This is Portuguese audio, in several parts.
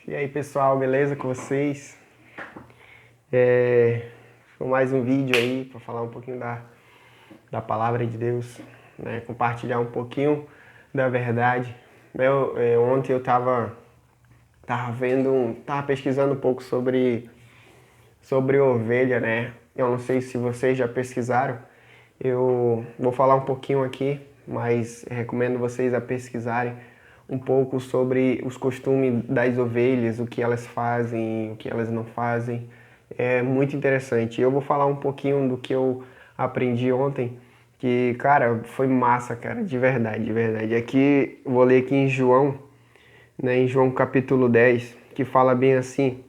E aí pessoal, beleza com vocês? Foi mais um vídeo aí para falar um pouquinho da palavra de Deus, né? Compartilhar um pouquinho da verdade. Ontem eu tava pesquisando um pouco sobre ovelha, né? Eu não sei se vocês já pesquisaram. Eu vou falar um pouquinho aqui, mas recomendo vocês a pesquisarem um pouco sobre os costumes das ovelhas, o que elas fazem, o que elas não fazem. É muito interessante. Eu vou falar um pouquinho do que eu aprendi ontem, que, cara, foi massa, cara, de verdade, de verdade. Aqui, vou ler aqui em João, né, em João capítulo 10, que fala bem assim: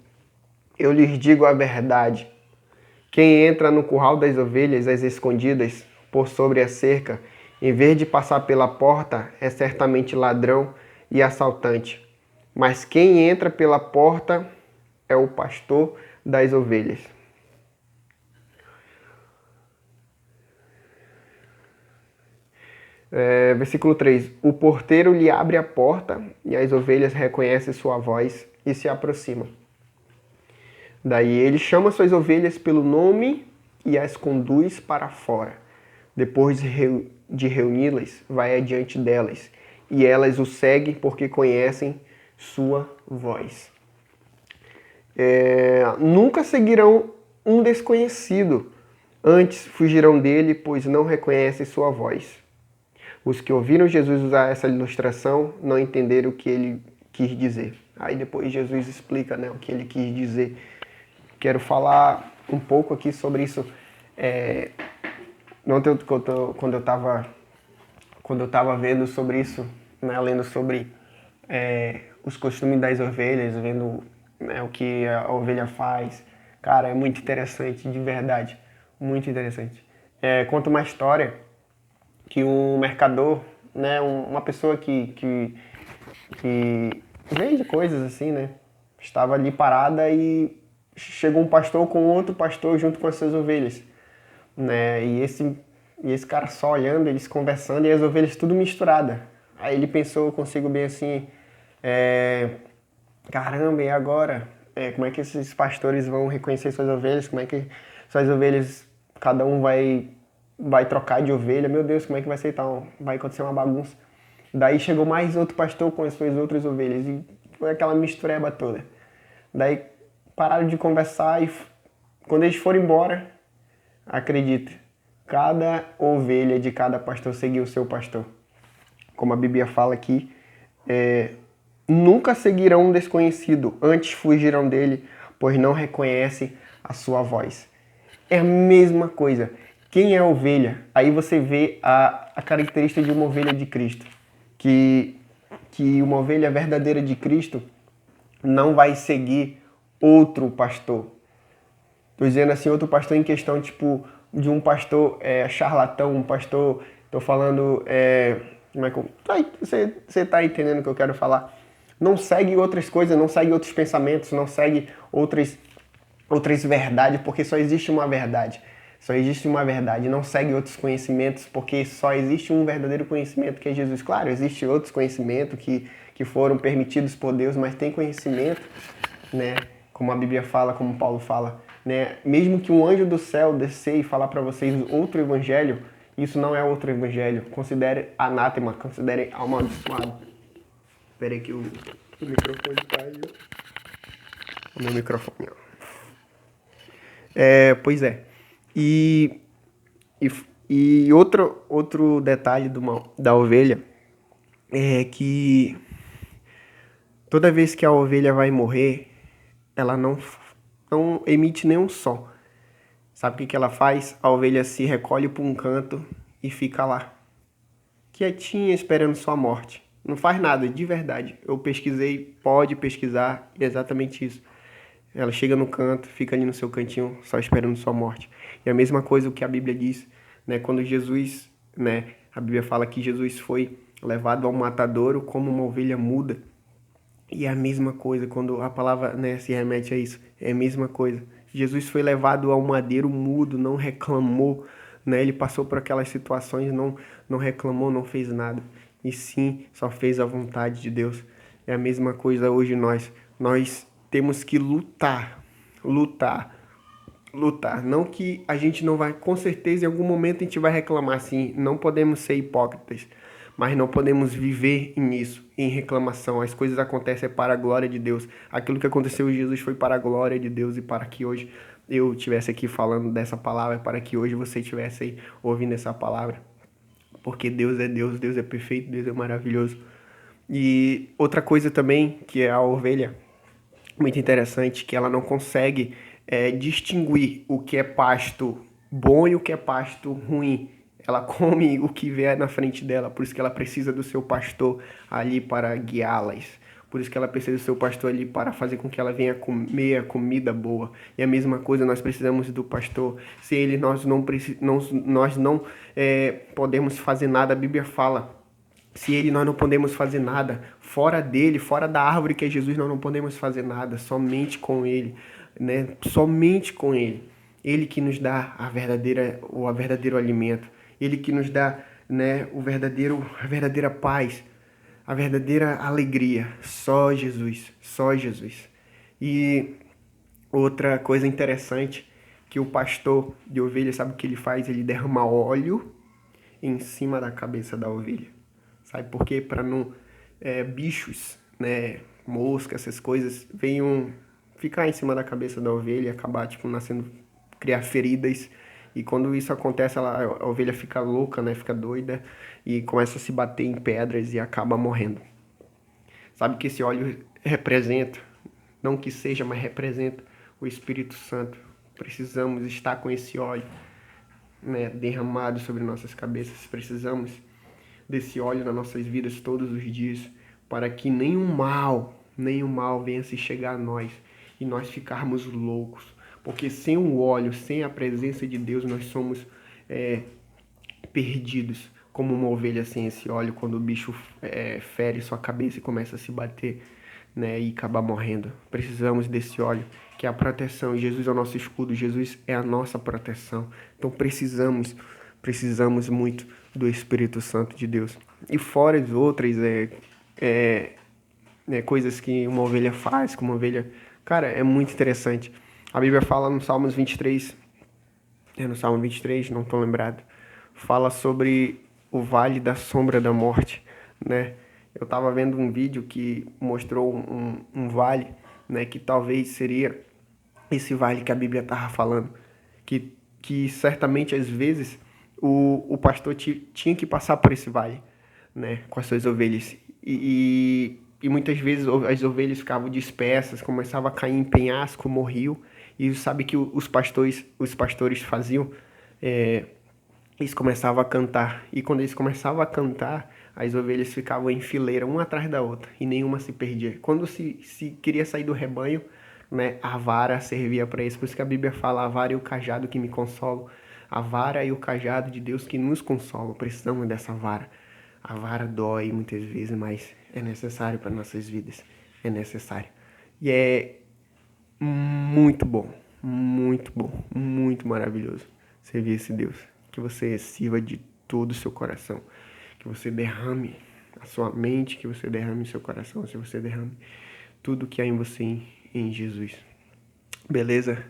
Eu lhes digo a verdade. Quem entra no curral das ovelhas às escondidas, por sobre a cerca, em vez de passar pela porta, é certamente ladrão e assaltante. Mas quem entra pela porta é o pastor das ovelhas. Versículo 3: O porteiro lhe abre a porta e as ovelhas reconhecem sua voz e se aproximam. Daí ele chama suas ovelhas pelo nome e as conduz para fora. Depois de reuni-las, vai adiante delas, e elas o seguem porque conhecem sua voz. Nunca seguirão um desconhecido, antes fugirão dele, pois não reconhecem sua voz. Os que ouviram Jesus usar essa ilustração não entenderam o que ele quis dizer. Aí depois Jesus explica, né, o que ele quis dizer. Quero falar um pouco aqui sobre isso. Ontem, quando eu estava vendo sobre isso, né, lendo sobre os costumes das ovelhas, vendo, né, o que a ovelha faz, cara, é muito interessante, de verdade, muito interessante. Conta uma história que um mercador, né, uma pessoa que vende coisas assim, né, estava ali parada e chegou um pastor com outro pastor junto com as suas ovelhas, né, e esse cara só olhando, eles conversando e as ovelhas tudo misturada. Aí ele pensou consigo bem assim, caramba, e agora? Como é que esses pastores vão reconhecer suas ovelhas? Como é que suas ovelhas, cada um vai trocar de ovelha? Meu Deus, como é que vai ser então? Vai acontecer uma bagunça. Daí chegou mais outro pastor com as suas outras ovelhas e foi aquela mistureba toda. Daí pararam de conversar e quando eles foram embora, acredita, cada ovelha de cada pastor seguiu o seu pastor. Como a Bíblia fala aqui, nunca seguirão um desconhecido, antes fugirão dele, pois não reconhecem a sua voz. É a mesma coisa. Quem é a ovelha? Aí você vê a característica de uma ovelha de Cristo. Que uma ovelha verdadeira de Cristo não vai seguir outro pastor. Tô dizendo assim, outro pastor em questão, tipo, de um pastor charlatão, um pastor, tô falando, como é que você tá entendendo o que eu quero falar? Não segue outras coisas, não segue outros pensamentos, não segue outras verdades, porque só existe uma verdade. Só existe uma verdade, não segue outros conhecimentos, porque só existe um verdadeiro conhecimento, que é Jesus. Claro, existem outros conhecimentos que foram permitidos por Deus, mas tem conhecimento, né? Como a Bíblia fala, como Paulo fala, né? Mesmo que um anjo do céu descer e falar para vocês outro evangelho, isso não é outro evangelho. Considere anátema, considere amaldiçoado. Espera aí que o microfone caiu. O meu microfone, ó. Pois é. E, e, e outro detalhe da ovelha é que toda vez que a ovelha vai morrer, ela não emite nenhum som. Sabe o que ela faz? A ovelha se recolhe para um canto e fica lá, quietinha, esperando sua morte. Não faz nada, de verdade. Eu pesquisei, pode pesquisar, é exatamente isso. Ela chega no canto, fica ali no seu cantinho, só esperando sua morte. E a mesma coisa o que a Bíblia diz, né? Quando Jesus, né? A Bíblia fala que Jesus foi levado ao matadouro como uma ovelha muda. E é a mesma coisa quando a palavra, né, se remete a isso. É a mesma coisa. Jesus foi levado ao madeiro mudo, não reclamou, né? Ele passou por aquelas situações, não reclamou, não fez nada. E sim, só fez a vontade de Deus. É a mesma coisa hoje nós temos que lutar, lutar, lutar. Não que a gente não vai, com certeza em algum momento a gente vai reclamar sim, não podemos ser hipócritas, mas não podemos viver nisso, em reclamação. As coisas acontecem para a glória de Deus. Aquilo que aconteceu em Jesus foi para a glória de Deus e para que hoje eu estivesse aqui falando dessa palavra, para que hoje você estivesse aí ouvindo essa palavra. Porque Deus é Deus, Deus é perfeito, Deus é maravilhoso. E outra coisa também, que é a ovelha, muito interessante, que ela não consegue distinguir o que é pasto bom e o que é pasto ruim. Ela come o que vier na frente dela, por isso que ela precisa do seu pastor ali para guiá-las. Por isso que ela precisa do seu pastor ali para fazer com que ela venha comer a comida boa. E a mesma coisa nós precisamos do pastor. Sem ele nós não podemos fazer nada. A Bíblia fala, se ele nós não podemos fazer nada. Fora dele, fora da árvore que é Jesus, nós não podemos fazer nada. Somente com ele, né? Somente com ele. Ele que nos dá a verdadeiro alimento. Ele que nos dá, né, a verdadeira paz, a verdadeira alegria. Só Jesus, só Jesus. E outra coisa interessante, que o pastor de ovelha, sabe o que ele faz? Ele derrama óleo em cima da cabeça da ovelha. Sabe por quê? Para não bichos, né, moscas, essas coisas, venham ficar em cima da cabeça da ovelha e acabar, tipo, criar feridas. E quando isso acontece, a ovelha fica louca, né, fica doida e começa a se bater em pedras e acaba morrendo. Sabe que esse óleo representa, não que seja, mas representa o Espírito Santo. Precisamos estar com esse óleo, né, derramado sobre nossas cabeças. Precisamos desse óleo nas nossas vidas todos os dias, para que nenhum mal venha se chegar a nós e nós ficarmos loucos. Porque sem o óleo, sem a presença de Deus, nós somos perdidos, como uma ovelha sem esse óleo, quando o bicho fere sua cabeça e começa a se bater, né, e acabar morrendo. Precisamos desse óleo, que é a proteção. Jesus é o nosso escudo, Jesus é a nossa proteção. Então precisamos muito do Espírito Santo de Deus. E fora as outras coisas que uma ovelha faz, que uma ovelha... Cara, é muito interessante. A Bíblia fala no Salmos 23, no Salmo 23, não estou lembrado, fala sobre o vale da sombra da morte, né? Eu estava vendo um vídeo que mostrou um vale, né, que talvez seria esse vale que a Bíblia estava falando, que certamente às vezes o pastor tinha que passar por esse vale, né, com as suas ovelhas. E muitas vezes as ovelhas ficavam dispersas, começavam a cair em penhasco, morriam. E sabe que os pastores faziam? Eles começavam a cantar. E quando eles começavam a cantar, as ovelhas ficavam em fileira, uma atrás da outra, e nenhuma se perdia. Quando se queria sair do rebanho, né, a vara servia para isso. Por isso que a Bíblia fala, a vara e o cajado que me consolam. A vara e o cajado de Deus que nos consolam. Precisamos dessa vara. A vara dói muitas vezes, mas é necessário para nossas vidas. É necessário. E é muito bom, muito maravilhoso servir esse Deus. Que você sirva de todo o seu coração. Que você derrame a sua mente, que você derrame o seu coração, que você derrame tudo que há em você em Jesus. Beleza?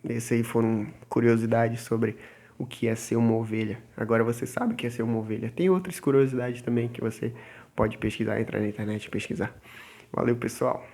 Esse aí foram curiosidades sobre o que é ser uma ovelha. Agora você sabe o que é ser uma ovelha. Tem outras curiosidades também que você pode pesquisar, entrar na internet e pesquisar. Valeu, pessoal!